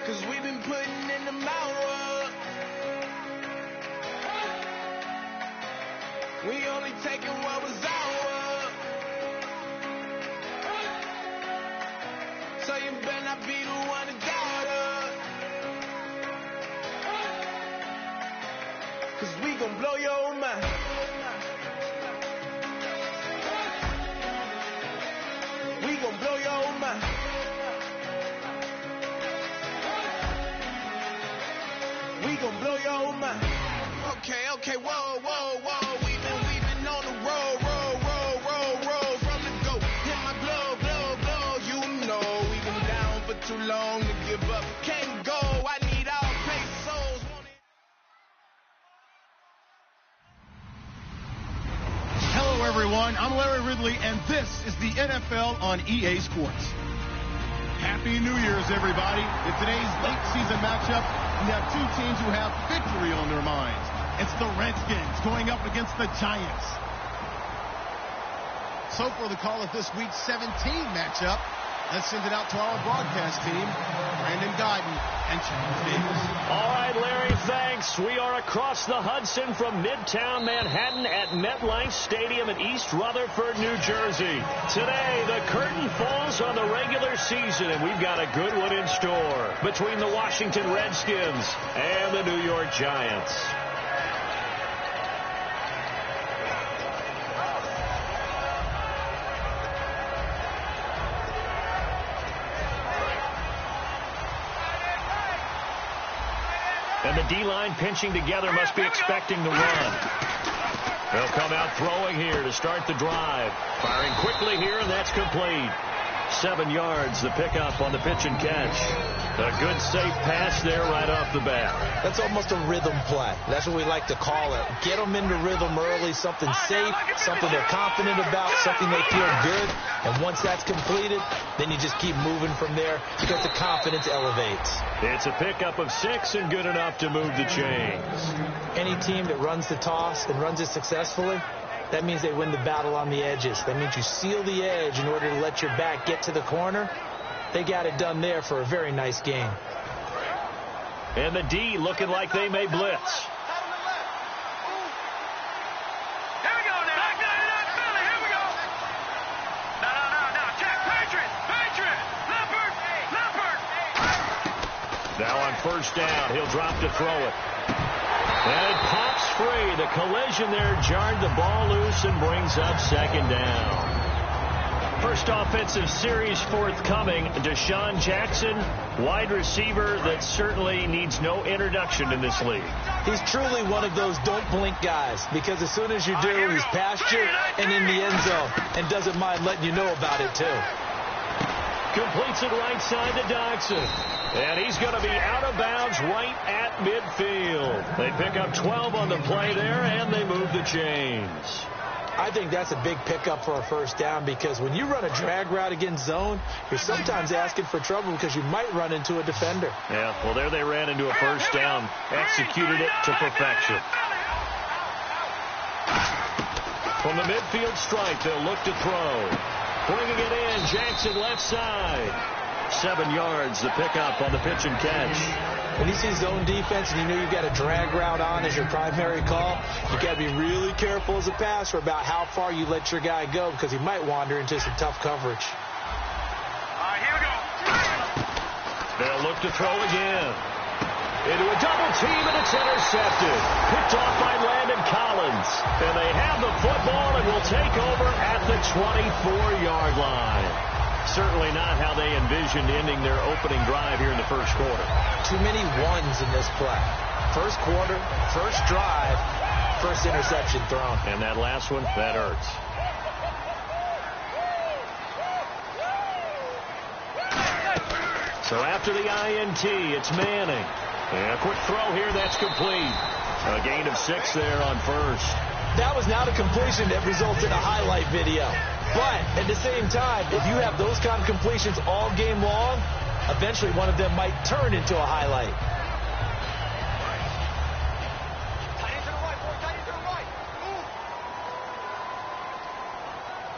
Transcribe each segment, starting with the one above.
'cause we've been putting in the work. We only taking what was ours. So you better not be the one to doubt us. 'Cause we gon' blow your mind. We gon' blow your mind. We gon' blow your mind. Okay, whoa. We've been on the road from the go. Hit my blow. You know we've been down for too long to give up. Can't go. I need all pesos. Hello, everyone. I'm Larry Ridley, and this is the NFL on EA Sports. Happy New Year's, everybody. In today's late season matchup, we have two teams who have victory on their minds. It's the Redskins going up against the Giants. So for the call of this week's 17 matchup, let's send it out to our broadcast team, Brandon Guyton and Charles Davis. All right, Larry, thanks. We are across the Hudson from Midtown Manhattan at MetLife Stadium in East Rutherford, New Jersey. Today, the curtain falls on the regular season, and we've got a good one in store between the Washington Redskins and the New York Giants. And the D-line pinching together must be expecting the run. They'll come out throwing here to start the drive. Firing quickly here, and that's complete. 7 yards, the pickup on the pitch and catch. A good, safe pass there right off the bat. That's almost a rhythm play. That's what we like to call it. Get them into rhythm early, something safe, something they're confident about, something they feel good. And once that's completed, then you just keep moving from there because the confidence elevates. It's a pickup of 6 and good enough to move the chains. Any team that runs the toss and runs it successfully, that means they win the battle on the edges. That means you seal the edge in order to let your back get to the corner. They got it done there for a very nice game. And the D looking like they may blitz. Now on first down, he'll drop to throw it. And it pops free. The collision there jarred the ball loose and brings up second down. First offensive series forthcoming. Deshaun Jackson, wide receiver that certainly needs no introduction in this league. He's truly one of those don't blink guys, because as soon as you do, he's past you and in the end zone and doesn't mind letting you know about it too. Completes it right side to Dodson. And he's going to be out of bounds right at midfield. They pick up 12 on the play there, and they move the chains. I think that's a big pickup for a first down, because when you run a drag route against zone, you're sometimes asking for trouble because you might run into a defender. Yeah, well, there they ran into a first down, executed it to perfection. From the midfield stripe, they'll look to throw. Bringing it in, Jackson left side. 7 yards, the pickup on the pitch and catch. When you see zone defense and you know you've got a drag route on as your primary call, you got to be really careful as a passer about how far you let your guy go, because he might wander into some tough coverage. All right, here we go. They'll look to throw again. Into a double team, and it's intercepted. Picked off by Landon Collins. And they have the football and will take over at the 24-yard line. Certainly not how they envisioned ending their opening drive here in the first quarter. Too many ones in this play. First quarter, first drive, first interception thrown. And that last one, that hurts. So after the INT, it's Manning. And a quick throw here, that's complete. A gain of 6 there on first. That was not a completion that results in a highlight video. But at the same time, if you have those kind of completions all game long, eventually one of them might turn into a highlight.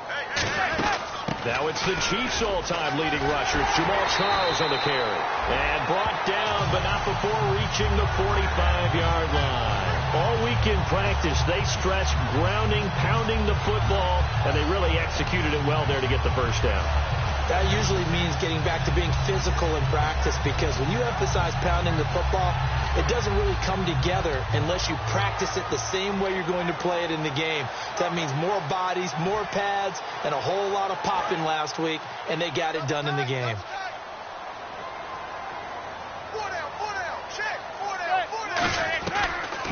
Hey, Now it's the Chiefs' all-time leading rusher. It's Jamal Charles on the carry. And brought down, but not before reaching the 45-yard line. All week in practice, they stressed grounding, pounding the football, and they really executed it well there to get the first down. That usually means getting back to being physical in practice, because when you emphasize pounding the football, it doesn't really come together unless you practice it the same way you're going to play it in the game. That means more bodies, more pads, and a whole lot of popping last week, and they got it done in the game.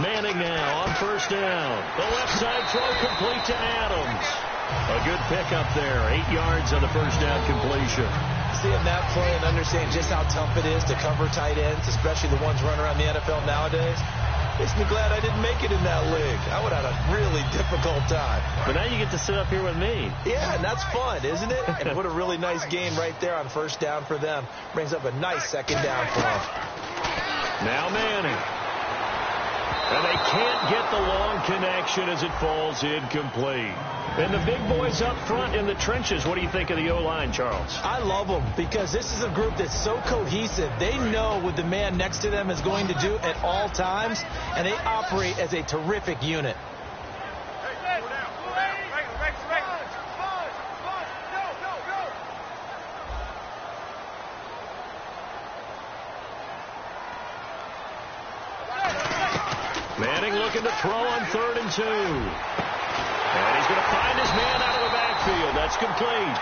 Manning now on first down. The left side throw complete to Adams. A good pickup there. 8 yards on the first down completion. Seeing that play and understanding just how tough it is to cover tight ends, especially the ones running around the NFL nowadays, makes me glad I didn't make it in that league. I would have had a really difficult time. But now you get to sit up here with me. Yeah, and that's fun, isn't it? And what a really nice game right there on first down for them. Brings up a nice second down for them. Now Manning. And they can't get the long connection as it falls incomplete. And the big boys up front in the trenches, what do you think of the O-line, Charles? I love them because this is a group that's so cohesive. They know what the man next to them is going to do at all times, and they operate as a terrific unit. Manning looking to throw on 3rd and 2. And he's going to find his man out of the backfield. That's complete.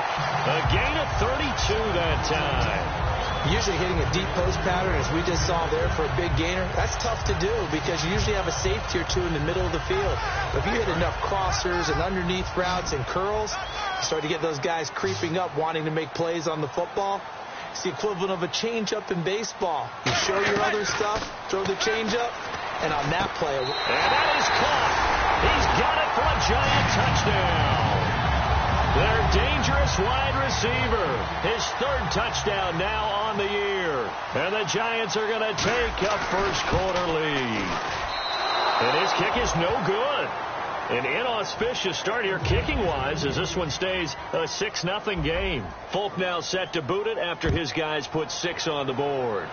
A gain of 32 that time. Usually hitting a deep post pattern, as we just saw there for a big gainer, that's tough to do because you usually have a safety or two in the middle of the field. But if you hit enough crossers and underneath routes and curls, you start to get those guys creeping up wanting to make plays on the football. It's the equivalent of a changeup in baseball. You show your other stuff, throw the changeup, and on that play... And that is caught. He's got it for a giant touchdown. Their dangerous wide receiver. His 3rd touchdown now on the year. And the Giants are going to take a first-quarter lead. And his kick is no good. An inauspicious start here kicking-wise as this one stays a 6-0 game. Folk now set to boot it after his guys put 6 on the board.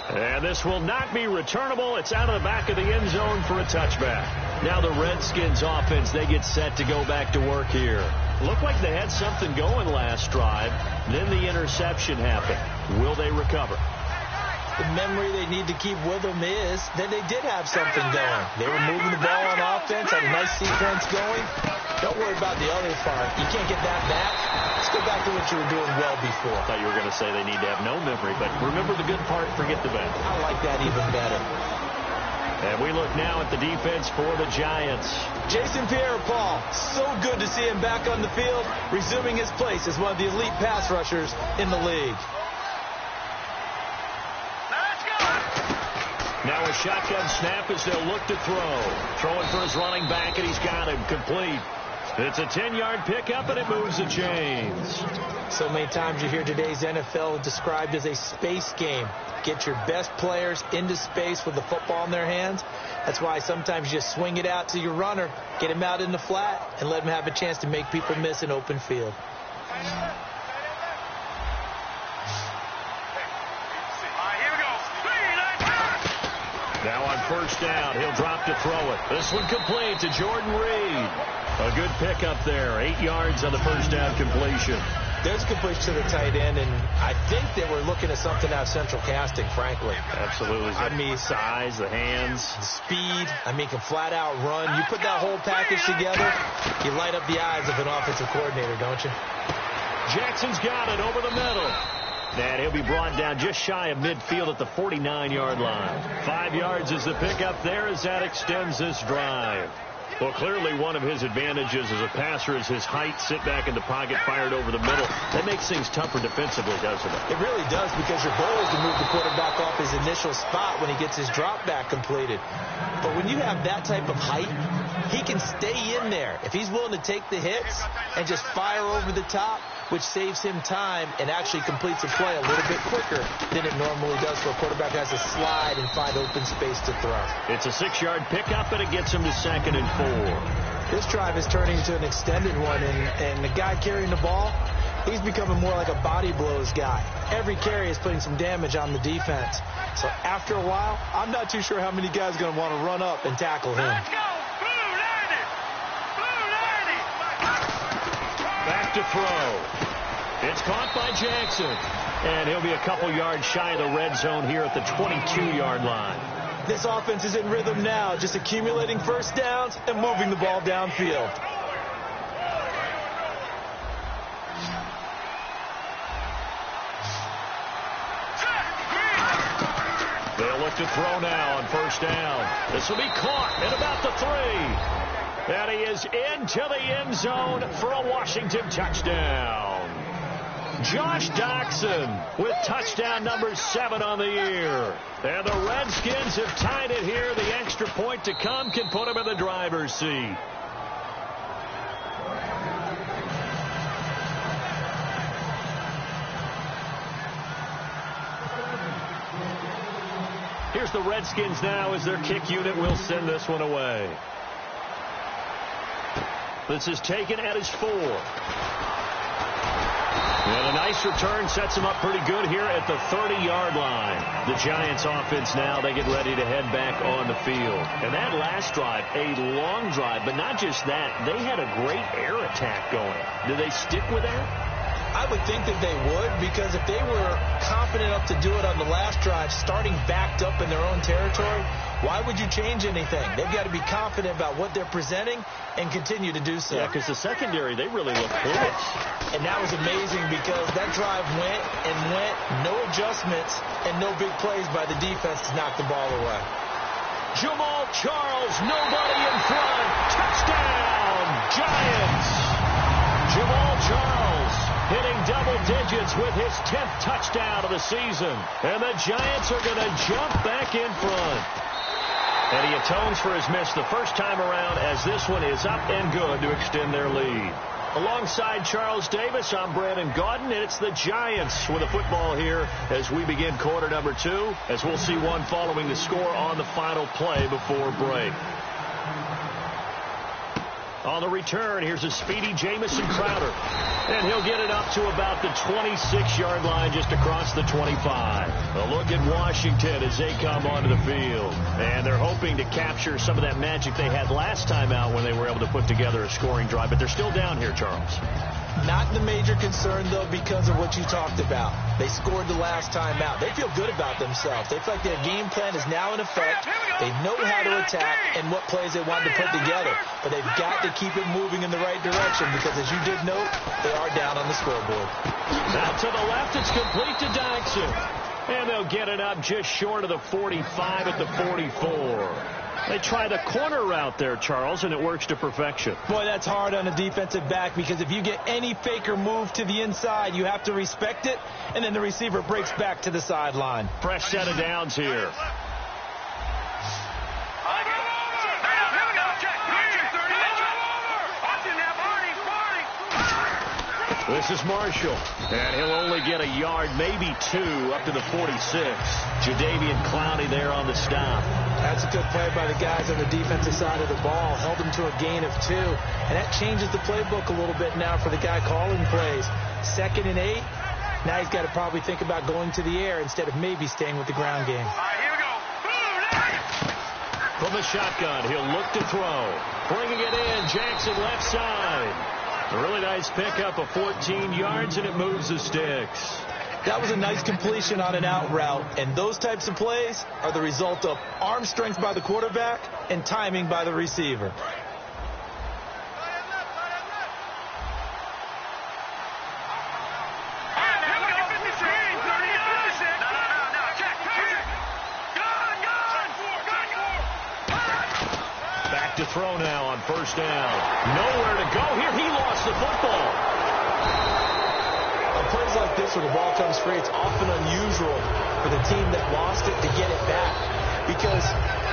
And this will not be returnable. It's out of the back of the end zone for a touchback. Now the Redskins offense, they get set to go back to work here. Looked like they had something going last drive. Then the interception happened. Will they recover? The memory they need to keep with them is that they did have something going. They were moving the ball on offense, had a nice sequence going. Don't worry about the other part. You can't get that back. Let's go back to what you were doing well before. I thought you were going to say they need to have no memory, but remember the good part, forget the bad. I like that even better. And we look now at the defense for the Giants. Jason Pierre-Paul, so good to see him back on the field, resuming his place as one of the elite pass rushers in the league. Now a shotgun snap as they'll look to throw. Throwing for his running back, and he's got him complete. It's a 10-yard pickup, and it moves the chains. So many times you hear today's NFL described as a space game. Get your best players into space with the football in their hands. That's why sometimes you just swing it out to your runner, get him out in the flat, and let him have a chance to make people miss an open field. Now on first down, he'll drop to throw it. This one complete to Jordan Reed. A good pickup there. 8 yards on the first down completion. There's a completion to the tight end, and I think that we're looking at something out of central casting, frankly. Absolutely. I mean, size, the hands. The speed. I mean, can flat out run. You put that whole package together, you light up the eyes of an offensive coordinator, don't you? Jackson's got it over the middle. And he'll be brought down just shy of midfield at the 49-yard line. 5 yards is the pickup there as that extends this drive. Well, clearly one of his advantages as a passer is his height, sit back in the pocket, fired over the middle. That makes things tougher defensively, doesn't it? It really does, because your goal is to move the quarterback off his initial spot when he gets his drop back completed. But when you have that type of height, he can stay in there. If he's willing to take the hits and just fire over the top, which saves him time and actually completes a play a little bit quicker than it normally does for a quarterback who has to slide and find open space to throw. It's a 6-yard pickup, and it gets him to 2nd and 4. This drive is turning into an extended one, and the guy carrying the ball, he's becoming more like a body blows guy. Every carry is putting some damage on the defense. So after a while, I'm not too sure how many guys are going to want to run up and tackle him. Let's go! Blue Lady! Blue Lady! Back to throw. It's caught by Jackson. And he'll be a couple yards shy of the red zone here at the 22-yard line. This offense is in rhythm now, just accumulating first downs and moving the ball downfield. They'll look to throw now on first down. This will be caught at about the 3. And he is into the end zone for a Washington touchdown. Josh Doxson with touchdown number 7 on the year. And the Redskins have tied it here. The extra point to come can put them in the driver's seat. Here's the Redskins now as their kick unit will send this one away. This is taken at his 4. And a nice return sets him up pretty good here at the 30-yard line. The Giants offense now, they get ready to head back on the field. And that last drive, a long drive, but not just that. They had a great air attack going. Do they stick with that? I would think that they would, because if they were confident enough to do it on the last drive, starting backed up in their own territory, why would you change anything? They've got to be confident about what they're presenting and continue to do so. Yeah, because the secondary, they really look clueless. And that was amazing because that drive went and went, no adjustments and no big plays by the defense to knock the ball away. Jamal Charles, nobody in front. Touchdown, Giants. Jamal Charles hitting double digits with his 10th touchdown of the season. And the Giants are going to jump back in front. And he atones for his miss the first time around as this one is up and good to extend their lead. Alongside Charles Davis, I'm Brandon Gaudin, and it's the Giants with a football here as we begin quarter number 2, as we'll see one following the score on the final play before break. On the return, here's a speedy Jamison Crowder. And he'll get it up to about the 26-yard line just across the 25. A look at Washington as they come onto the field. And they're hoping to capture some of that magic they had last time out when they were able to put together a scoring drive. But they're still down here, Charles. Not the major concern, though, because of what you talked about. They scored the last time out. They feel good about themselves. They feel like their game plan is now in effect. They know how to attack and what plays they want to put together. But they've got to keep it moving in the right direction because, as you did note, they are down on the scoreboard. Now to the left, it's complete to Doxson. And they'll get it up just short of the 45 at the 44. They try the corner route there, Charles, and it works to perfection. Boy, that's hard on a defensive back because if you get any fake or move to the inside, you have to respect it, and then the receiver breaks back to the sideline. Fresh set of downs here. This is Marshall, and he'll only get a yard, maybe 2, up to the 46. Jadeveon Clowney there on the stop. That's a good play by the guys on the defensive side of the ball. Held him to a gain of 2. And that changes the playbook a little bit now for the guy calling plays. 2nd and 8. Now he's got to probably think about going to the air instead of maybe staying with the ground game. All right, here we go. From the shotgun, he'll look to throw. Bringing it in, Jackson left side. A really nice pickup of 14 yards, and it moves the sticks. That was a nice completion on an out route, and those types of plays are the result of arm strength by the quarterback and timing by the receiver. Back to throw now on first down. Nowhere to go here. He lost the football. On plays like this where the ball comes free, it's often unusual for the team that lost it to get it back. Because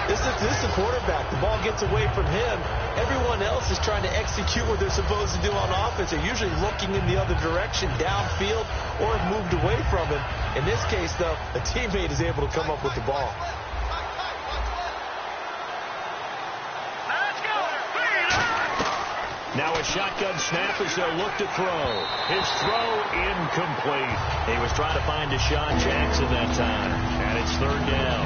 this is the quarterback. The ball gets away from him. Everyone else is trying to execute what they're supposed to do on offense. They're usually looking in the other direction, downfield, or have moved away from it. In this case, though, a teammate is able to come up with the ball. Now a shotgun snap as they'll look to throw. His throw incomplete. He was trying to find Deshaun Jackson that time. And it's third down.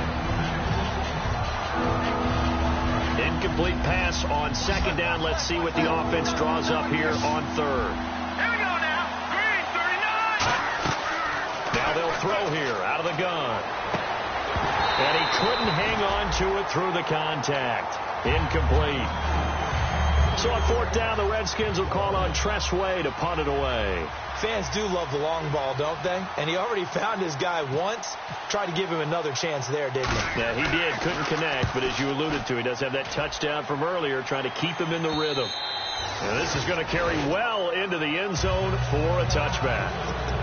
Incomplete pass on second down. Let's see what the offense draws up here on third. Here we go now. Green, 39. Now they'll throw here out of the gun. And he couldn't hang on to it through the contact. Incomplete. So on fourth down, the Redskins will call on Tressway to punt it away. Fans do love the long ball, don't they? And he already found his guy once. Tried to give him another chance there, didn't he? Yeah, he did. Couldn't connect, but as you alluded to, he does have that touchdown from earlier, trying to keep him in the rhythm. And this is going to carry well into the end zone for a touchback.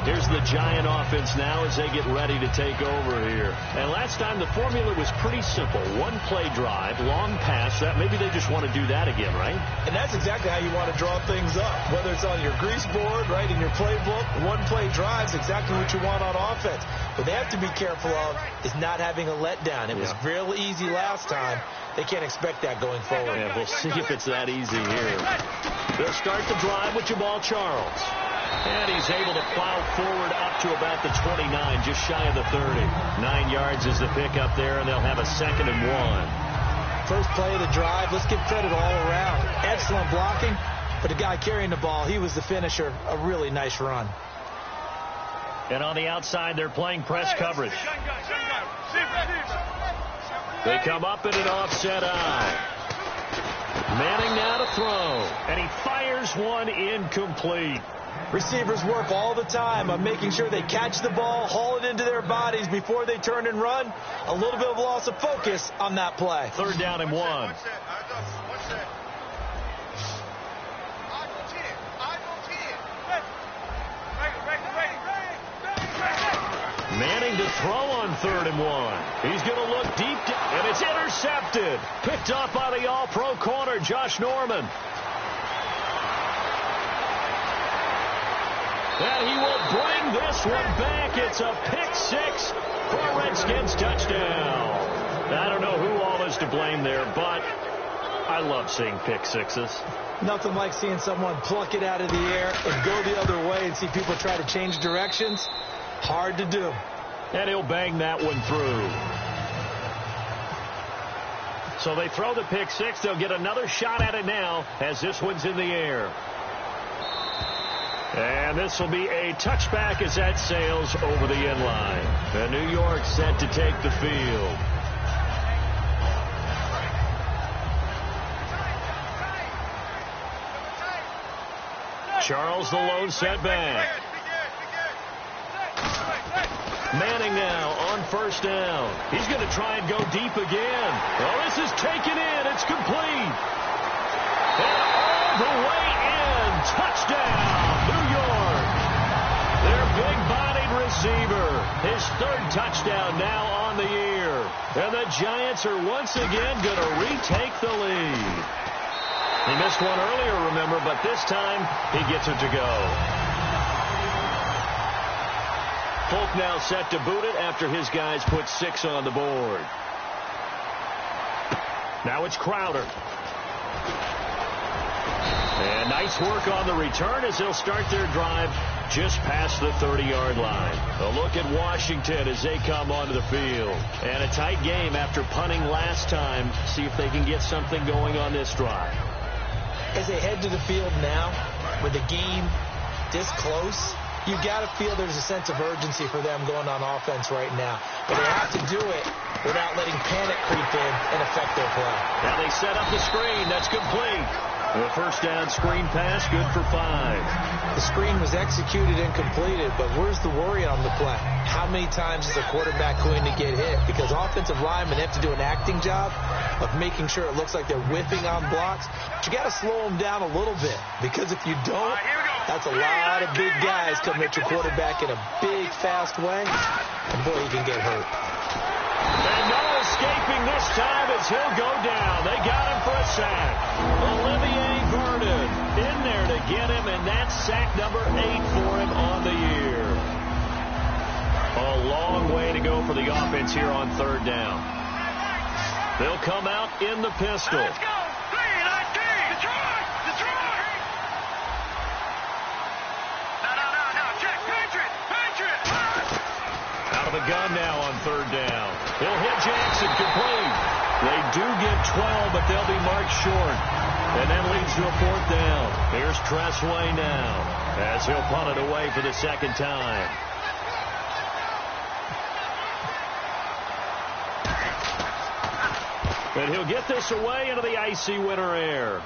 Here's the Giant offense now as they get ready to take over here. And last time the formula was pretty simple. One play drive, long pass. That maybe they just want to do that again, right? And that's exactly how you want to draw things up. Whether it's on your grease board, right, in your playbook, one play drives exactly what you want on offense. What they have to be careful of is not having a letdown. It was real easy last time. They can't expect that going forward. Yeah, we'll see if it's that easy here. They'll start the drive with Jamal Charles. And he's able to plow forward up to about the 29, just shy of the 30. 9 yards is the pickup there, and they'll have a 2nd and 1. First play of the drive. Let's give credit all around. Excellent blocking. But the guy carrying the ball, he was the finisher. A really nice run. And on the outside, they're playing press coverage. They come up in an offset eye. Manning now to throw. And he fires one incomplete. Receivers work all the time on making sure they catch the ball, haul it into their bodies before they turn and run. A little bit of loss of focus on that play. 3rd down and 1. Manning to throw on 3rd and 1. He's going to look deep, and it's intercepted. Picked off by the all-pro corner, Josh Norman. And he will bring this one back. It's a pick 6 for a Redskins touchdown. I don't know who all is to blame there, but I love seeing pick 6s. Nothing like seeing someone pluck it out of the air and go the other way and see people try to change directions. Hard to do. And he'll bang that one through. So they throw the pick 6. They'll get another shot at it now as this one's in the air. And this will be a touchback as that sails over the end line. And New York set to take the field. Charles the lone setback. Manning now on 1st down. He's going to try and go deep again. Well, this is taken in. It's complete. And all the way in. Touchdown, New York. Their big-bodied receiver. His 3rd touchdown now on the year. And the Giants are once again going to retake the lead. He missed one earlier, remember, but this time he gets it to go. Folk now set to boot it after his guys put 6 on the board. Now it's Crowder. And nice work on the return as they'll start their drive just past the 30-yard line. A look at Washington as they come onto the field. And a tight game after punting last time. See if they can get something going on this drive. As they head to the field now, with the game this close, you got to feel there's a sense of urgency for them going on offense right now. But they have to do it without letting panic creep in and affect their play. Now they set up the screen. That's complete. The 1st down screen pass, good for 5. The screen was executed and completed, but where's the worry on the play? How many times is a quarterback going to get hit? Because offensive linemen have to do an acting job of making sure it looks like they're whiffing on blocks. But you got to slow them down a little bit, because if you don't, that's a lot of big guys coming at your quarterback in a big, fast way. And boy, he can get hurt. And no escaping this time as he'll go down. They got him for a sack. Olivier Vernon in there to get him, and that's sack number 8 for him on the year. A long way to go for the offense here on 3rd down. They'll come out in the pistol. Let's go. 3-19. Detroit. the gun now on third down. He'll hit Jackson, complete. They do get 12, but they'll be marked short. And that leads to a fourth down. Here's Tressway now as he'll punt it away for the second time. And he'll get this away into the icy winter air.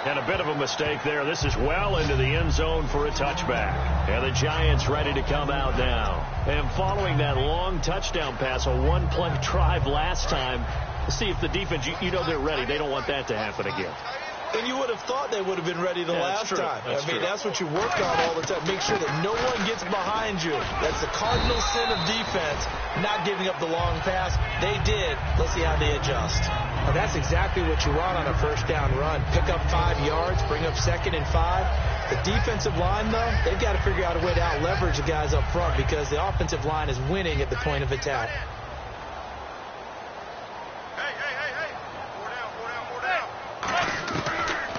And a bit of a mistake there. This is well into the end zone for a touchback. And the Giants ready to come out now. And following that long touchdown pass, a one-play drive last time, see if the defense, you know they're ready. They don't want that to happen again. And you would have thought they would have been ready the last time. That's what you work on all the time. Make sure that no one gets behind you. That's the cardinal sin of defense, not giving up the long pass. They did. Let's see how they adjust. Well, that's exactly what you want on a first down run. Pick up 5 yards, bring up 2nd and 5. The defensive line, though, they've got to figure out a way to out-leverage the guys up front because the offensive line is winning at the point of attack.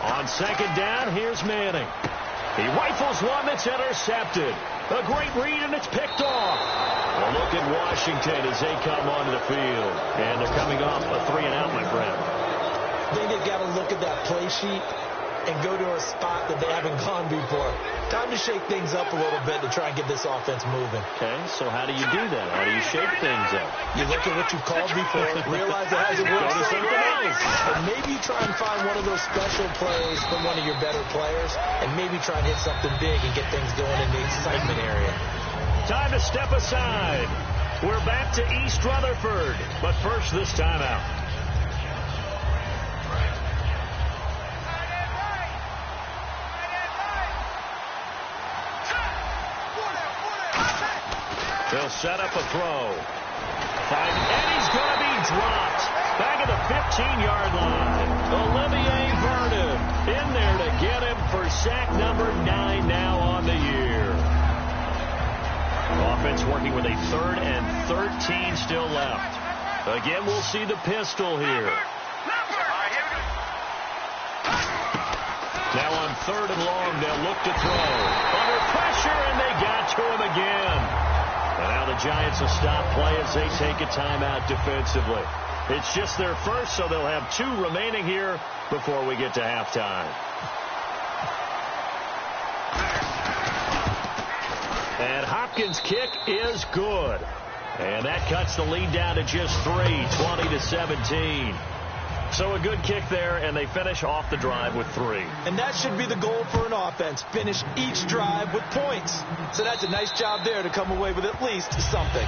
On second down, here's Manning. He rifles one that's intercepted. A great read, and it's picked off. Well, look at Washington as they come onto the field. And they're coming off a 3-and-out, my friend. I think they've got to look at that play sheet and go to a spot that they haven't gone before. Time to shake things up a little bit to try and get this offense moving. Okay, so how do you do that? How do you shake things up? You look at what you've called before, realize it hasn't worked. Go to something else. And maybe you try and find one of those special plays from one of your better players, and maybe try and hit something big and get things going in the excitement area. Time to step aside. We're back to East Rutherford, but first this timeout. They'll set up a throw. And he's going to be dropped. Back at the 15-yard line. Olivier Vernon in there to get him for sack number 9 now on the year. Offense working with a 3rd and 13 still left. Again, we'll see the pistol here. Now on 3rd and long, they'll look to throw. Under pressure, and they got to him again. And now the Giants will stop play as they take a timeout defensively. It's just their first, so they'll have 2 remaining here before we get to halftime. And Hopkins' kick is good. And that cuts the lead down to just 3, 20-17. So a good kick there, and they finish off the drive with 3. And that should be the goal for an offense. Finish each drive with points. So that's a nice job there to come away with at least something.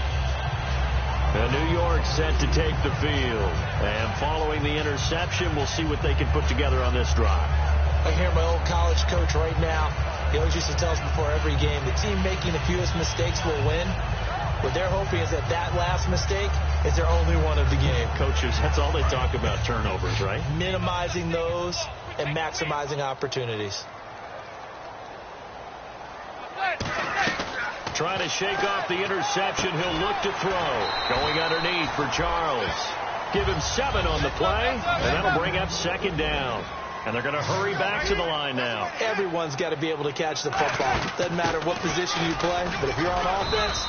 And New York set to take the field. And following the interception, we'll see what they can put together on this drive. I hear my old college coach right now. He always used to tell us before every game, the team making the fewest mistakes will win. What they're hoping is that that last mistake is their only one of the game. Coaches, that's all they talk about, turnovers, right? Minimizing those and maximizing opportunities. Trying to shake off the interception. He'll look to throw. Going underneath for Charles. Give him 7 on the play, and that'll bring up 2nd down. And they're going to hurry back to the line now. Everyone's got to be able to catch the football. Doesn't matter what position you play, but if you're on offense,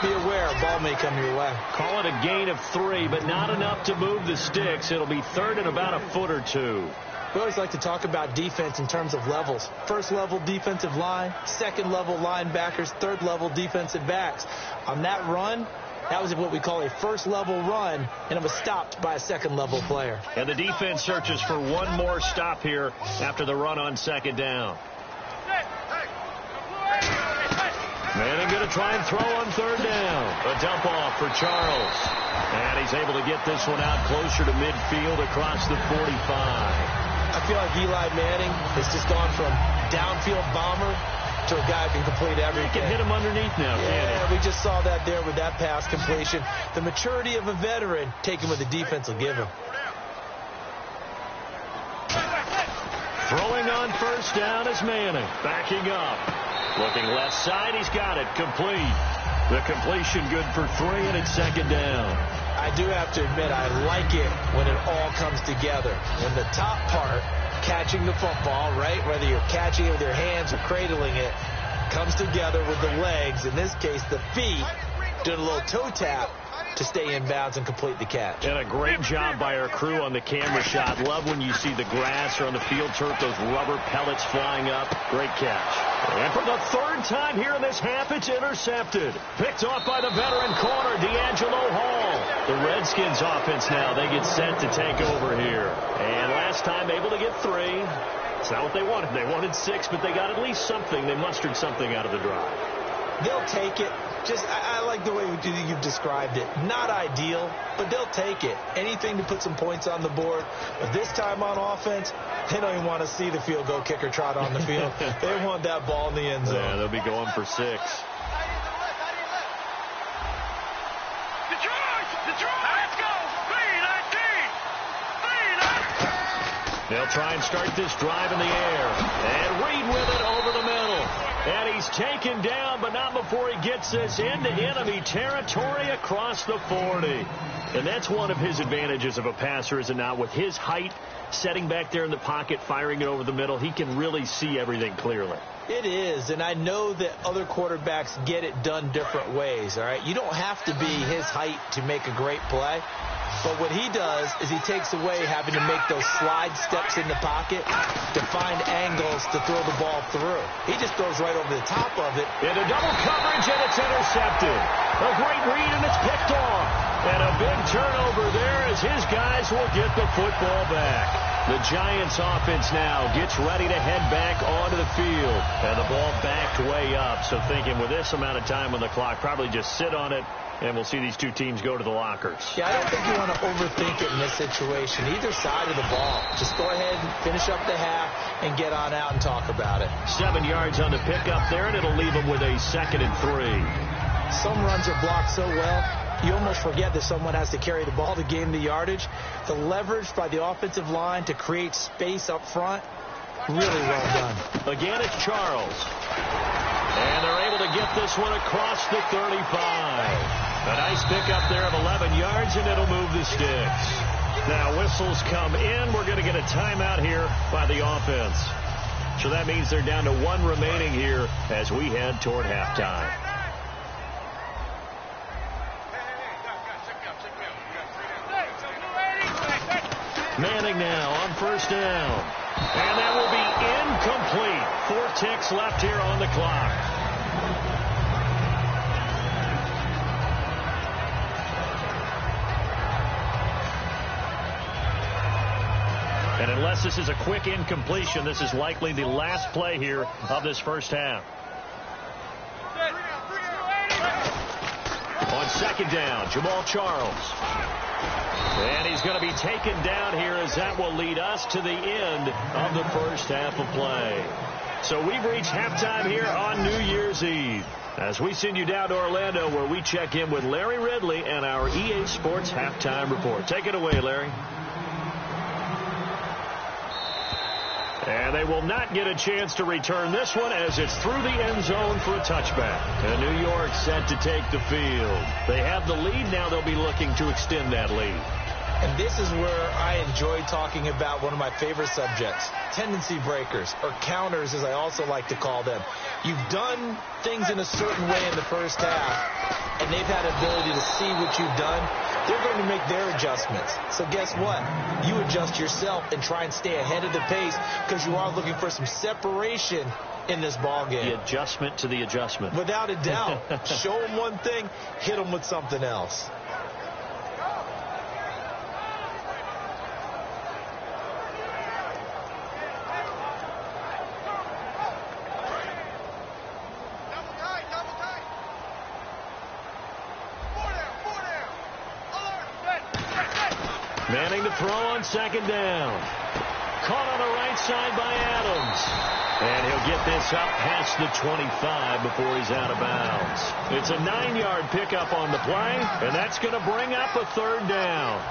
be aware a ball may come your way. Call it a gain of 3, but not enough to move the sticks. It'll be 3rd and about a foot or 2. We always like to talk about defense in terms of levels. 1st level defensive line, 2nd level linebackers, 3rd level defensive backs. On that run, that was what we call a 1st level run, and it was stopped by a 2nd level player. And the defense searches for one more stop here after the run on 2nd down. Manning going to try and throw on 3rd down. A dump off for Charles. And he's able to get this one out closer to midfield across the 45. I feel like Eli Manning has just gone from downfield bomber to a guy who can complete everything. He can hit him underneath now, yeah, we just saw that there with that pass completion. The maturity of a veteran, taking what the defense will give him. Throwing on 1st down is Manning. Backing up. Looking left side, he's got it. Complete. The completion good for 3, and it's 2nd down. I do have to admit, I like it when it all comes together. When the top part, catching the football, right, whether you're catching it with your hands or cradling it, comes together with the legs, in this case the feet, doing a little toe tap to stay in bounds and complete the catch. And a great job by our crew on the camera shot. Love when you see the grass or on the field turf, those rubber pellets flying up. Great catch. And for the third time here in this half, it's intercepted. Picked off by the veteran corner, D'Angelo Hall. The Redskins offense now, they get set to take over here. And last time able to get 3. It's not what they wanted. They wanted 6, but they got at least something. They mustered something out of the drive. They'll take it. I like the way you've described it. Not ideal, but they'll take it. Anything to put some points on the board. But this time on offense, they don't even want to see the field goal kicker trot on the field. They want that ball in the end zone. Yeah, they'll be going for 6. Let's go! 3-19! They'll try and start this drive in the air. And Reed with it over the middle. And he's taken down, but not before he gets this into enemy territory across the 40. And that's one of his advantages of a passer, is it not? With his height, setting back there in the pocket, firing it over the middle, he can really see everything clearly. It is, and I know that other quarterbacks get it done different ways, all right? You don't have to be his height to make a great play. But what he does is he takes away having to make those slide steps in the pocket to find angles to throw the ball through. He just throws right over the top of it. Into double coverage, and it's intercepted. A great read, and it's picked off. And a big turnover there as his guys will get the football back. The Giants offense now gets ready to head back onto the field. And the ball backed way up. So thinking with this amount of time on the clock, probably just sit on it. And we'll see these two teams go to the lockers. Yeah, I don't think you want to overthink it in this situation. Either side of the ball. Just go ahead and finish up the half and get on out and talk about it. 7 yards on the pickup there, and it'll leave them with a 2nd and 3. Some runs are blocked so well, you almost forget that someone has to carry the ball to gain the yardage. The leverage by the offensive line to create space up front, really well done. Again, it's Charles. And they're able to get this one across the 35. A nice pickup there of 11 yards, and it'll move the sticks. Now whistles come in. We're going to get a timeout here by the offense. So that means they're down to 1 remaining here as we head toward halftime. Manning now on 1st down. And that will be incomplete. 4 ticks left here on the clock. And unless this is a quick incompletion, this is likely the last play here of this first half. On 2nd down, Jamal Charles. And he's going to be taken down here as that will lead us to the end of the first half of play. So we've reached halftime here on New Year's Eve, as we send you down to Orlando, where we check in with Larry Ridley and our EA Sports Halftime Report. Take it away, Larry. And they will not get a chance to return this one as it's through the end zone for a touchback. And New York set to take the field. They have the lead. Now they'll be looking to extend that lead. And this is where I enjoy talking about one of my favorite subjects, tendency breakers, or counters as I also like to call them. You've done things in a certain way in the first half, and they've had the ability to see what you've done. They're going to make their adjustments. So guess what? You adjust yourself and try and stay ahead of the pace, because you are looking for some separation in this ball game. The adjustment to the adjustment. Without a doubt. Show them one thing, hit them with something else. Manning to throw on 2nd down. Caught on the right side by Adams. And he'll get this up past the 25 before he's out of bounds. It's a 9-yard pickup on the play, and that's going to bring up a 3rd down.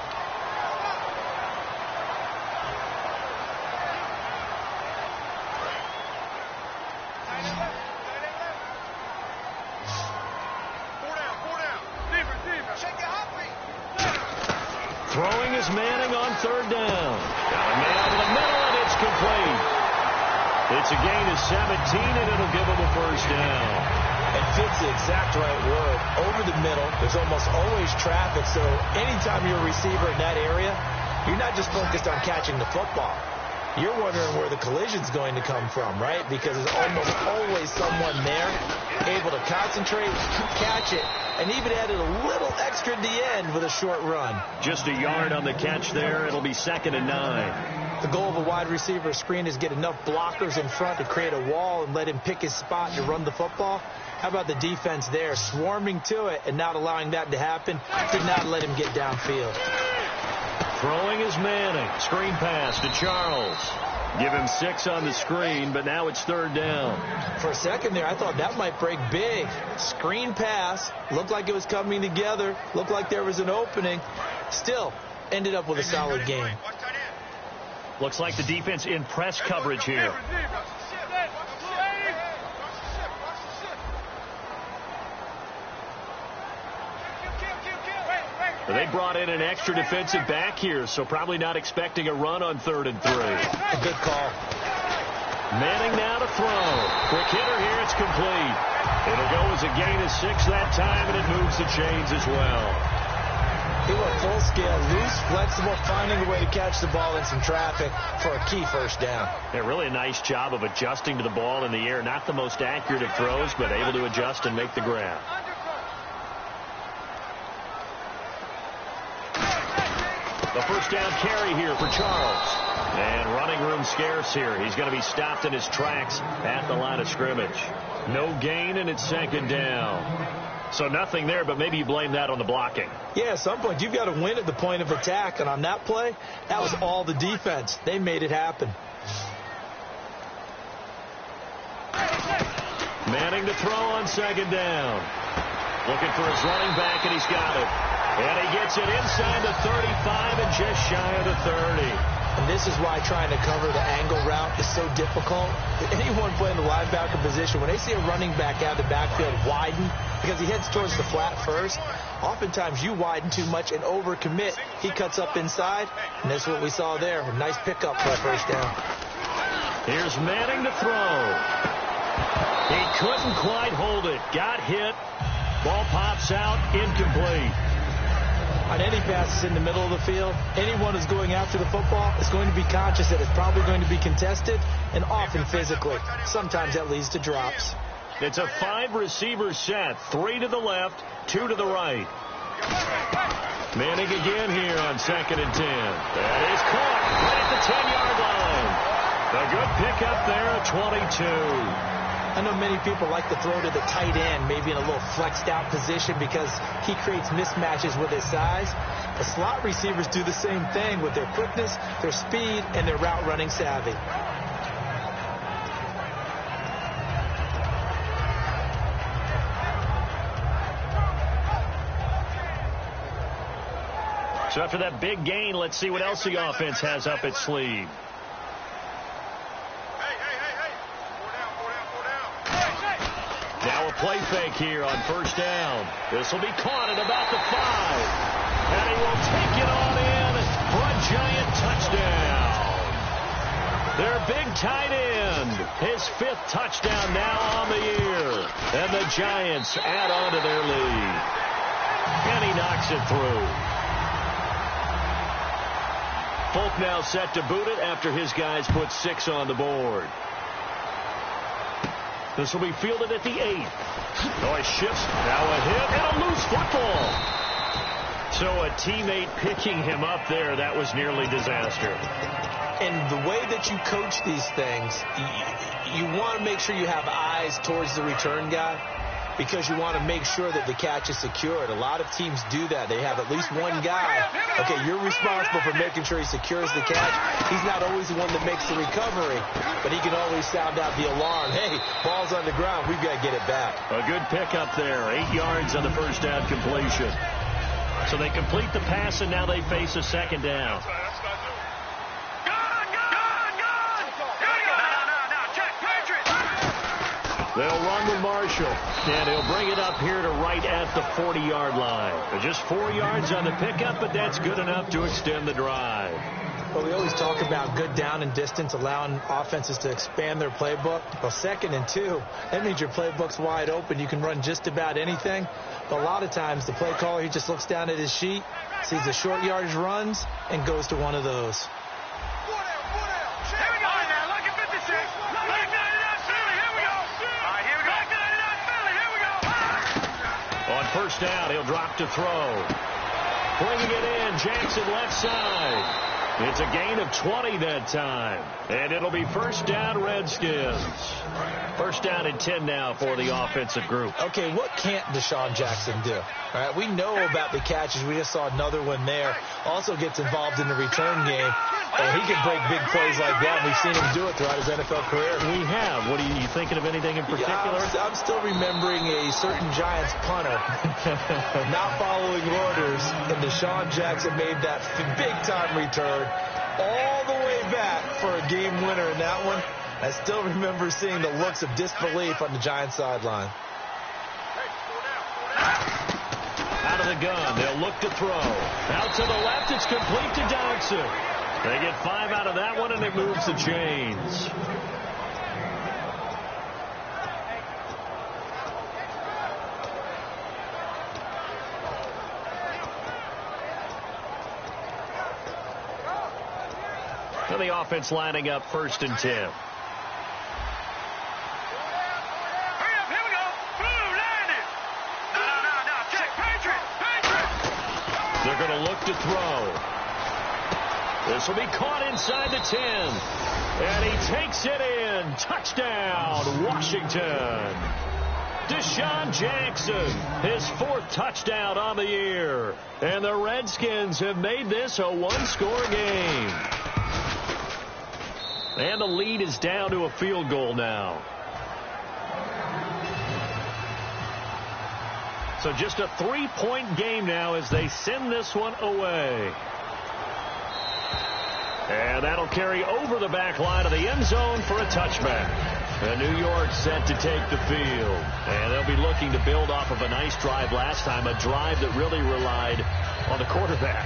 Throwing is Manning on 3rd down. Got a man over the middle, and it's complete. It's a gain of 17, and it'll give them a first down. And fits the exact right word. Over the middle, there's almost always traffic, so anytime you're a receiver in that area, you're not just focused on catching the football. You're wondering where the collision's going to come from, right? Because there's almost always someone there able to concentrate, catch it, and even added a little extra at the end with a short run. Just a yard on the catch there. It'll be 2nd and 9. The goal of a wide receiver screen is get enough blockers in front to create a wall and let him pick his spot to run the football. How about the defense there, swarming to it and not allowing that to happen? Did not let him get downfield. Throwing is Manning. Screen pass to Charles. Give him 6 on the screen, but now it's 3rd down. For a second there, I thought that might break big. Screen pass. Looked like it was coming together. Looked like there was an opening. Still, ended up with a solid game. Looks like the defense in press coverage here. They brought in an extra defensive back here, so probably not expecting a run on 3rd and 3. A good call. Manning now to throw. Quick hitter here, it's complete. It'll go as a gain of 6 that time, and it moves the chains as well. He went full scale, loose, flexible, finding a way to catch the ball in some traffic for a key first down. Yeah, really a nice job of adjusting to the ball in the air. Not the most accurate of throws, but able to adjust and make the grab. The first down carry here for Charles. And running room scarce here. He's going to be stopped in his tracks at the line of scrimmage. No gain, and it's 2nd down. So nothing there, but maybe you blame that on the blocking. Yeah, at some point you've got to win at the point of attack. And on that play, that was all the defense. They made it happen. Manning to throw on 2nd down. Looking for his running back, and he's got it. And he gets it inside the 35 and just shy of the 30. And this is why trying to cover the angle route is so difficult. Anyone playing the linebacker position, when they see a running back out of the backfield widen, because he heads towards the flat first, oftentimes you widen too much and overcommit. He cuts up inside, and that's what we saw there. A nice pickup for a first down. Here's Manning to throw. He couldn't quite hold it. Got hit. Ball pops out. Incomplete. On any passes in the middle of the field, anyone who's going after the football is going to be conscious that it's probably going to be contested and often physically. Sometimes that leads to drops. It's a 5-receiver set. 3 to the left, 2 to the right. Manning again here on 2nd and 10. That is caught right at the 10-yard line. A good pickup there at 22. I know many people like to throw to the tight end, maybe in a little flexed out position because he creates mismatches with his size. The slot receivers do the same thing with their quickness, their speed, and their route running savvy. So after that big gain, let's see what else the offense has up its sleeve. Now a play fake here on 1st down. This will be caught at about the 5. And he will take it on in for a Giant touchdown. Their big tight end. His 5th touchdown now on the year. And the Giants add on to their lead. And he knocks it through. Folk now set to boot it after his guys put 6 on the board. This will be fielded at the 8. Oh, it shifts. Now a hit and a loose football. So a teammate picking him up there, that was nearly disaster. And the way that you coach these things, you want to make sure you have eyes towards the return guy because you want to make sure that the catch is secured. A lot of teams do that. They have at least one guy. Okay, you're responsible for making sure he secures the catch. He's not always the one that makes the recovery, but he can always sound out the alarm. Hey, ball's on the ground. We've got to get it back. A good pickup there. 8 yards on the first down completion. So they complete the pass, and now they face a 2nd down. They'll run with Marshall, and he'll bring it up here to right at the 40-yard line. Just 4 yards on the pickup, but that's good enough to extend the drive. Well, we always talk about good down and distance, allowing offenses to expand their playbook. Well, 2nd and 2, that means your playbook's wide open. You can run just about anything. But a lot of times, the play caller, he just looks down at his sheet, sees the short yardage runs, and goes to one of those. Here we go now. Look at 56. Look at 99 Philly. Here we go. All right, here we go. Look at 99 Philly. Here we go. On first down, he'll drop to throw. Bringing it in, Jackson left side. It's a gain of 20 that time. And it'll be first down, Redskins. First down and 10 now for the offensive group. Okay, what can't Deshaun Jackson do? All right, we know about the catches. We just saw another one there. Also gets involved in the return game. And he can break big plays like that. We've seen him do it throughout his NFL career. We have. What are you thinking of anything in particular? I'm still remembering a certain Giants punter not following orders, and Deshaun Jackson made that big-time return all the way back for a game winner in that one. I still remember seeing the looks of disbelief on the Giants sideline. Out of the gun. They'll look to throw. Out to the left. It's complete to Dodson. They get 5 out of that one, and it moves the chains. And the offense lining up first and 10. Hurry up. Here we go. Blue, land it. No. Check. Patriot. They're going to look to throw. This will be caught inside the 10. And he takes it in. Touchdown, Washington. Deshaun Jackson, his 4th touchdown on the year. And the Redskins have made this a one-score game. And the lead is down to a field goal now. So just a 3-point game now as they send this one away. And that'll carry over the back line of the end zone for a touchback. And New York set to take the field. And they'll be looking to build off of a nice drive last time, a drive that really relied on the quarterback.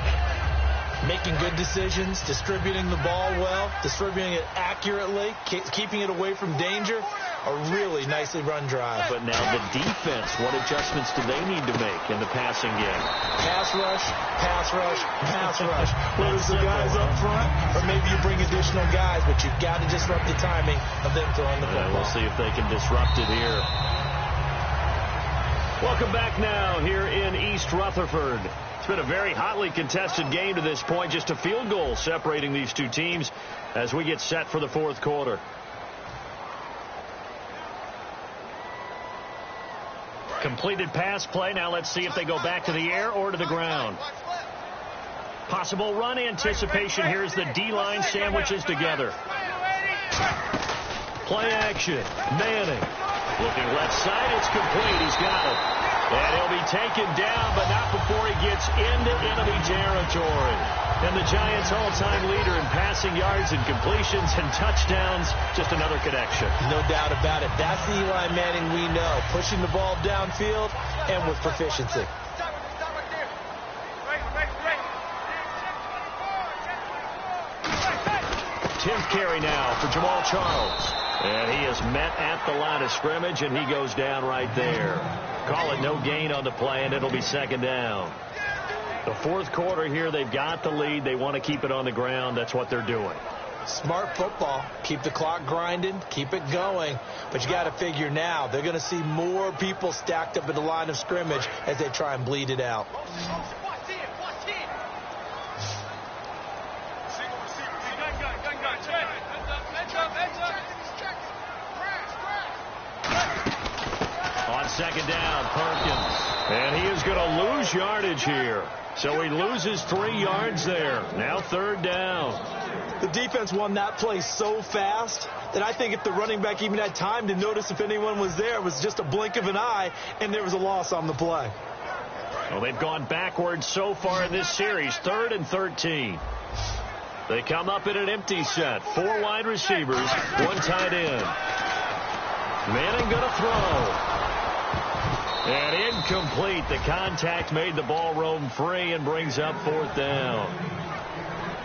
Making good decisions, distributing the ball well, distributing it accurately, keeping it away from danger. A really nicely run drive. But now the defense, what adjustments do they need to make in the passing game? Pass rush, pass rush, pass rush. Whether it's the guys up front, or maybe you bring additional guys, but you've got to disrupt the timing of them throwing the football. We'll see if they can disrupt it here. Welcome back now here in East Rutherford. It's been a very hotly contested game to this point. Just a field goal separating these two teams as we get set for the 4th quarter. Completed pass play. Now let's see if they go back to the air or to the ground. Possible run anticipation here as the D-line sandwiches together. Play action. Manning. Looking left side. It's complete. He's got it. And he'll be taken down, but not before he gets into enemy territory. And the Giants' all-time leader in passing yards and completions and touchdowns. Just another connection. No doubt about it. That's the Eli Manning we know. Pushing the ball downfield and with proficiency. Tenth carry now for Jamal Charles. And he is met at the line of scrimmage, and he goes down right there. Call it no gain on the play, and it'll be 2nd down. The 4th quarter here, they've got the lead. They want to keep it on the ground. That's what they're doing. Smart football. Keep the clock grinding. Keep it going. But you got to figure now, they're going to see more people stacked up at the line of scrimmage as they try and bleed it out. On 2nd down, Perkins. And he is going to lose yardage here. So he loses 3 yards there. Now 3rd down. The defense won that play so fast that I think if the running back even had time to notice if anyone was there, it was just a blink of an eye, and there was a loss on the play. Well, they've gone backwards so far in this series. 3rd and 13. They come up in an empty set. 4 wide receivers, 1 tight end. Manning going to throw. And incomplete. The contact made the ball roam free and brings up 4th down.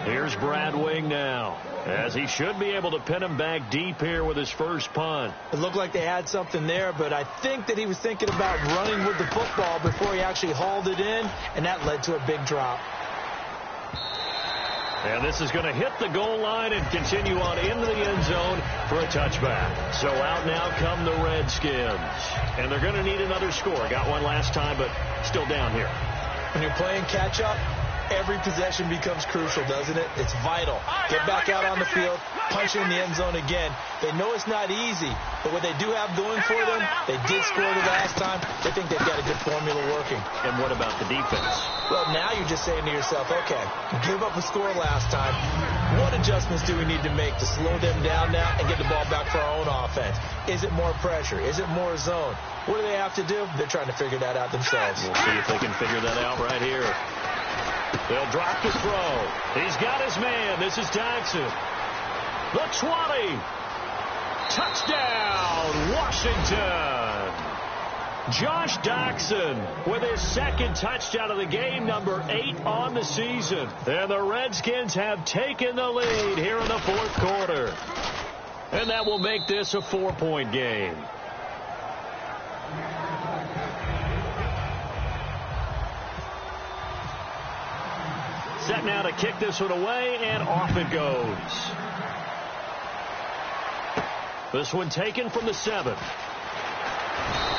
Here's Brad Wing now, as he should be able to pin him back deep here with his first punt. It looked like they had something there, but I think that he was thinking about running with the football before he actually hauled it in, and that led to a big drop. And this is going to hit the goal line and continue on into the end zone for a touchback. So out now come the Redskins. And they're going to need another score. Got one last time, but still down here. When you're playing catch-up, every possession becomes crucial, doesn't it? It's vital. Get back out on the field, punch in the end zone again. They know it's not easy, but what they do have going for them, they did score the last time. They think they've got a good formula working. And what about the defense? Well, now you're just saying to yourself, okay, give up a score last time. What adjustments do we need to make to slow them down now and get the ball back for our own offense? Is it more pressure? Is it more zone? What do they have to do? They're trying to figure that out themselves. We'll see if they can figure that out right here. They'll drop the throw. He's got his man. This is Jackson. The 20. Touchdown, Washington. Josh Doctson with his second touchdown of the game, number 8 on the season. And the Redskins have taken the lead here in the fourth quarter. And that will make this a 4-point game. Set now to kick this one away, and off it goes. This one taken from the 7.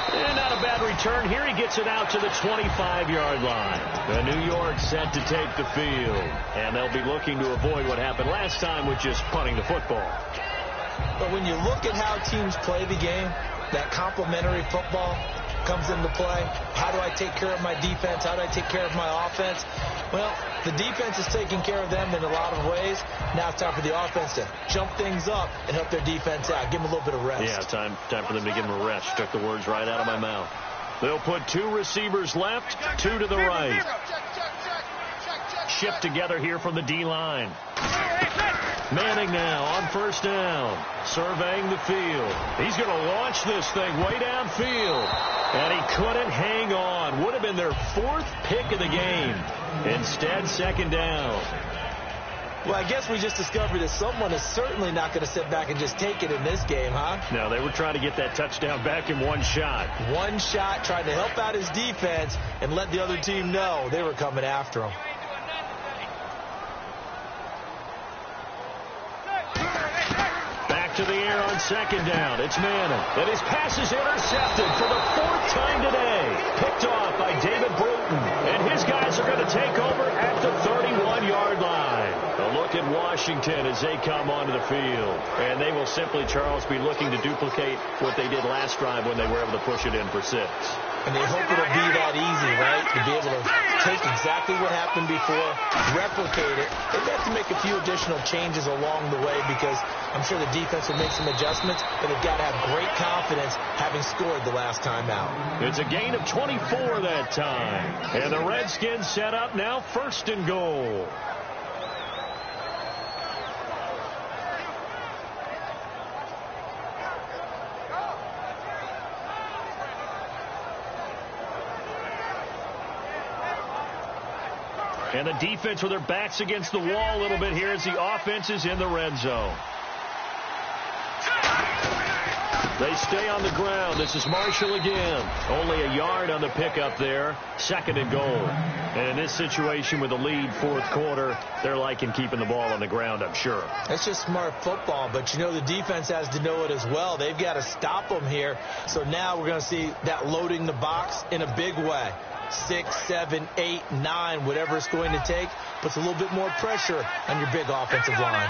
And not a bad return here. He gets it out to the 25-yard line. The New York set to take the field. And they'll be looking to avoid what happened last time with just punting the football. But when you look at how teams play the game, that complementary football comes into play. How do I take care of my defense? How do I take care of my offense? Well, the defense is taking care of them in a lot of ways. Now it's time for the offense to jump things up and help their defense out. Give them a little bit of rest. Yeah, time for them to give them a rest. Took the words right out of my mouth. They'll put 2 receivers left, 2 to the right. Shift together here from the D-line. Manning now on first down, surveying the field. He's going to launch this thing way downfield, and he couldn't hang on. Would have been their 4th pick of the game. Instead, second down. Well, I guess we just discovered that someone is certainly not going to sit back and just take it in this game, huh? No, they were trying to get that touchdown back in one shot. One shot, trying to help out his defense and let the other team know they were coming after him. To the air on second down. It's Manning. And his pass is intercepted for the 4th time today. Picked off by David Bruton. And his guys are going to take over at the 31-yard line. A look at Washington as they come onto the field. And they will simply, Charles, be looking to duplicate what they did last drive when they were able to push it in for 6. And they hope it'll be that easy, right? To be able to take exactly what happened before, replicate it. They have to make a few additional changes along the way because I'm sure the defense will make some adjustments, but they've got to have great confidence having scored the last time out. It's a gain of 24 that time. And the Redskins set up now 1st and goal. And the defense with their backs against the wall a little bit here as the offense is in the red zone. They stay on the ground. This is Marshall again. Only a yard on the pickup there. 2nd and goal. And in this situation with the lead 4th quarter, they're liking keeping the ball on the ground, I'm sure. That's just smart football, but you know the defense has to know it as well. They've got to stop them here. So now we're going to see that loading the box in a big way. 6, 7, 8, 9, whatever it's going to take, puts a little bit more pressure on your big offensive line.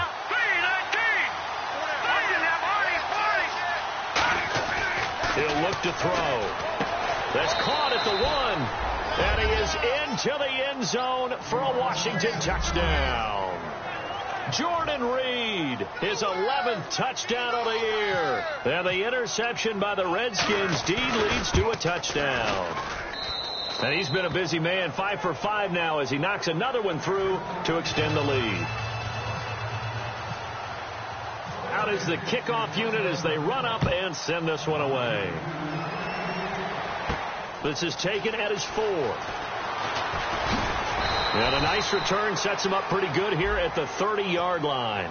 He'll look to throw. That's caught at the 1. And he is into the end zone for a Washington touchdown. Jordan Reed, his 11th touchdown of the year. And the interception by the Redskins. Deed leads to a touchdown. And he's been a busy man, 5 for 5 now as he knocks another one through to extend the lead. Out is the kickoff unit as they run up and send this one away. This is taken at his 4. And a nice return sets him up pretty good here at the 30-yard line.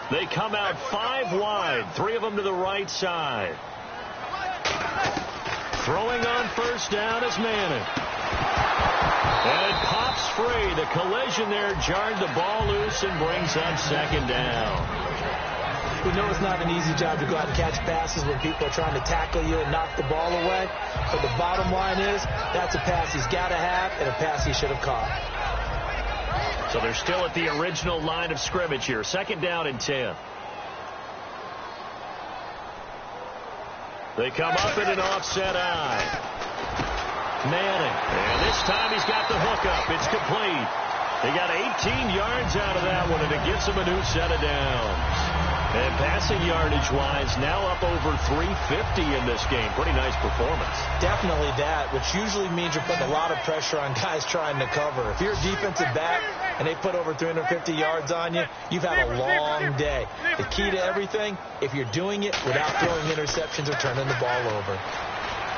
They come out 5 wide, 3 of them to the right side. Throwing on first down is Manning. And it pops free. The collision there jarred the ball loose and brings up second down. We know it's not an easy job to go out and catch passes when people are trying to tackle you and knock the ball away. But the bottom line is, that's a pass he's got to have and a pass he should have caught. So they're still at the original line of scrimmage here. Second down and 10. They come up in an offset eye. Manning. And this time he's got the hook up. It's complete. They got 18 yards out of that one, and it gives him a new set of downs. And passing yardage-wise, now up over 350 in this game. Pretty nice performance. Definitely that, which usually means you're putting a lot of pressure on guys trying to cover. If you're a defensive back and they put over 350 yards on you, you've had a long day. The key to everything, if you're doing it without throwing interceptions or turning the ball over.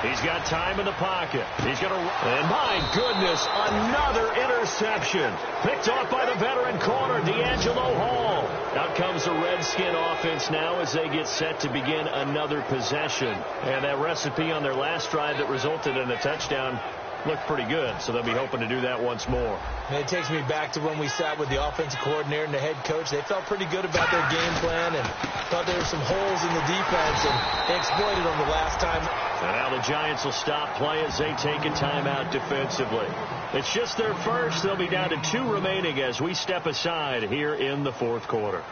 He's got time in the pocket. He's going to... And my goodness, another interception. Picked off by the veteran corner, D'Angelo Hall. Out comes the Redskin offense now as they get set to begin another possession. And that recipe on their last drive that resulted in a touchdown looked pretty good, so they'll be hoping to do that once more. And it takes me back to when we sat with the offensive coordinator and the head coach. They felt pretty good about their game plan and thought there were some holes in the defense, and they exploited them the last time. And now the Giants will stop play as they take a timeout defensively. It's just their first. They'll be down to 2 remaining as we step aside here in the fourth quarter.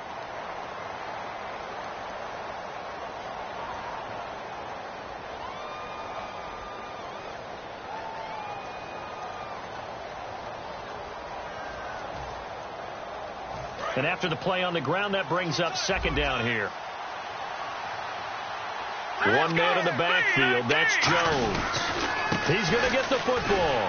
And after the play on the ground, that brings up second down here. One man in the backfield. That's Jones. He's going to get the football.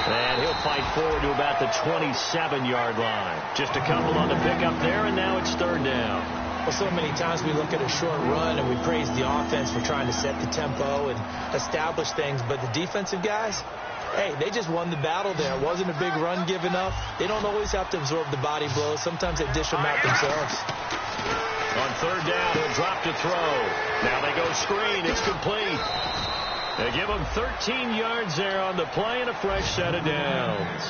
And he'll fight forward to about the 27-yard line. Just a couple on the pickup there, and now it's third down. Well, so many times we look at a short run and we praise the offense for trying to set the tempo and establish things. But the defensive guys, hey, they just won the battle there. It wasn't a big run given up. They don't always have to absorb the body blows. Sometimes they dish them out themselves. On third down, he'll drop to throw. Now they go screen. It's complete. They give him 13 yards there on the play and a fresh set of downs.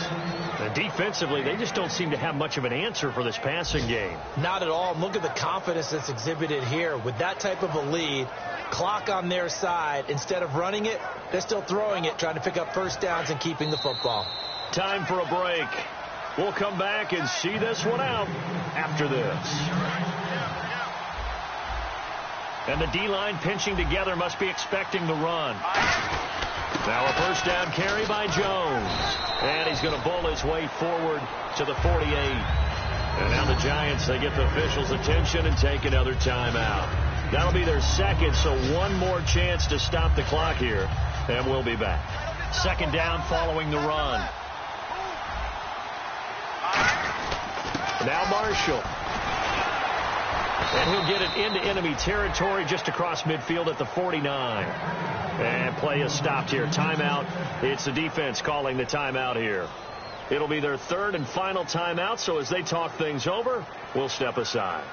And defensively, they just don't seem to have much of an answer for this passing game. Not at all. Look at the confidence that's exhibited here. With that type of a lead, clock on their side, instead of running it, they're still throwing it, trying to pick up first downs and keeping the football. Time for a break. We'll come back and see this one out after this. And the D-line pinching together must be expecting the run. Now a first down carry by Jones. And he's going to bowl his way forward to the 48. And now the Giants, they get the officials' attention and take another timeout. That'll be their second, so one more chance to stop the clock here. And we'll be back. Second down following the run. Now Marshall. And he'll get it into enemy territory just across midfield at the 49. And play is stopped here. Timeout. It's the defense calling the timeout here. It'll be their third and final timeout, so as they talk things over, we'll step aside.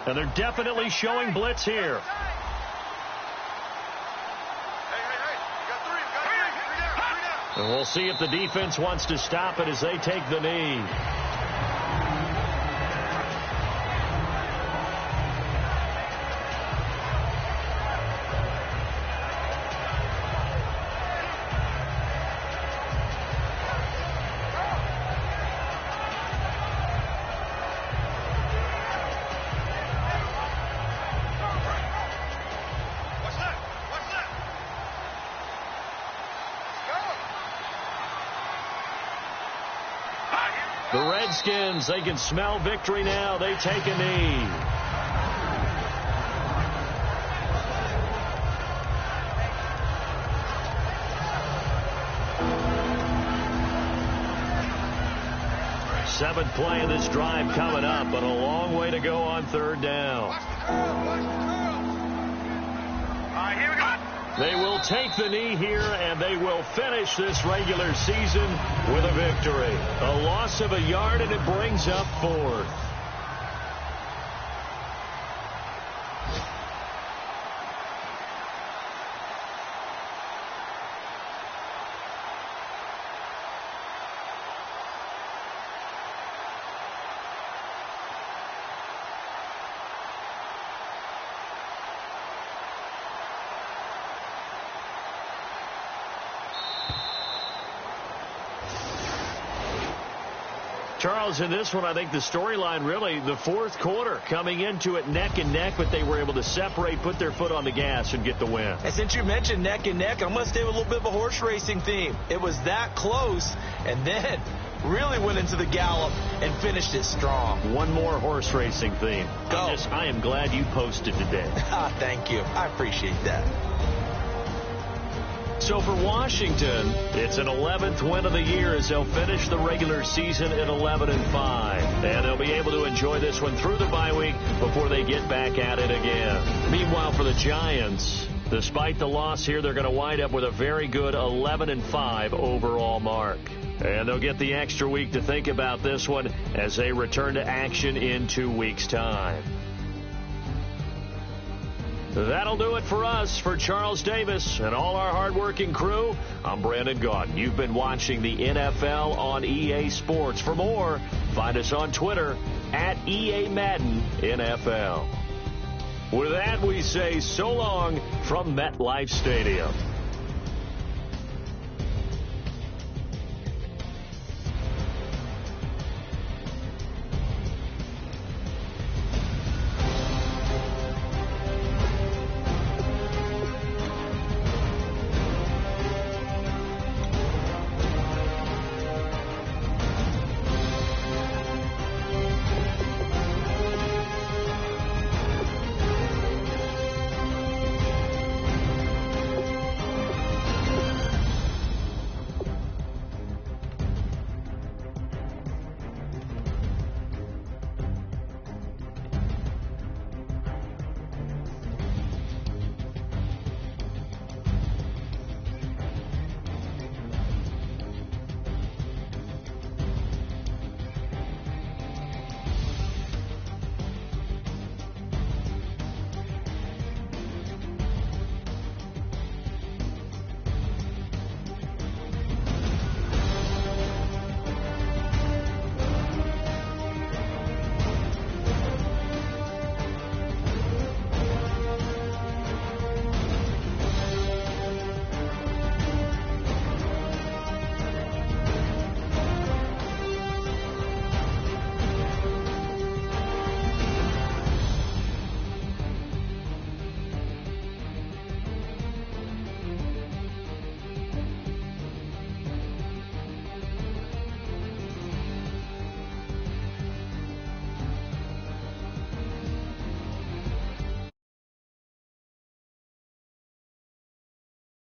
And they're definitely showing blitz here. And we'll see if the defense wants to stop it as they take the knee. The Redskins, they can smell victory now. They take a knee. Seventh play of this drive coming up, but a long way to go on third down. Here we go. They will take the knee here, and they will finish this regular season with a victory. A loss of a yard, and it brings up fourth. Charles, in this one, I think the storyline really, the fourth quarter, coming into it neck and neck, but they were able to separate, put their foot on the gas, and get the win. And since you mentioned neck and neck, I'm going to stay with a little bit of a horse racing theme. It was that close, and then really went into the gallop and finished it strong. One more horse racing theme. Go. I am glad you posted today. Thank you. I appreciate that. So for Washington, it's an 11th win of the year as they'll finish the regular season at 11-5. And they'll be able to enjoy this one through the bye week before they get back at it again. Meanwhile, for the Giants, despite the loss here, they're going to wind up with a very good 11-5 overall mark. And they'll get the extra week to think about this one as they return to action in 2 weeks' time. That'll do it for us. For Charles Davis and all our hardworking crew, I'm Brandon Gaudin. You've been watching the NFL on EA Sports. For more, find us on Twitter at EA Madden NFL. With that, we say so long from MetLife Stadium.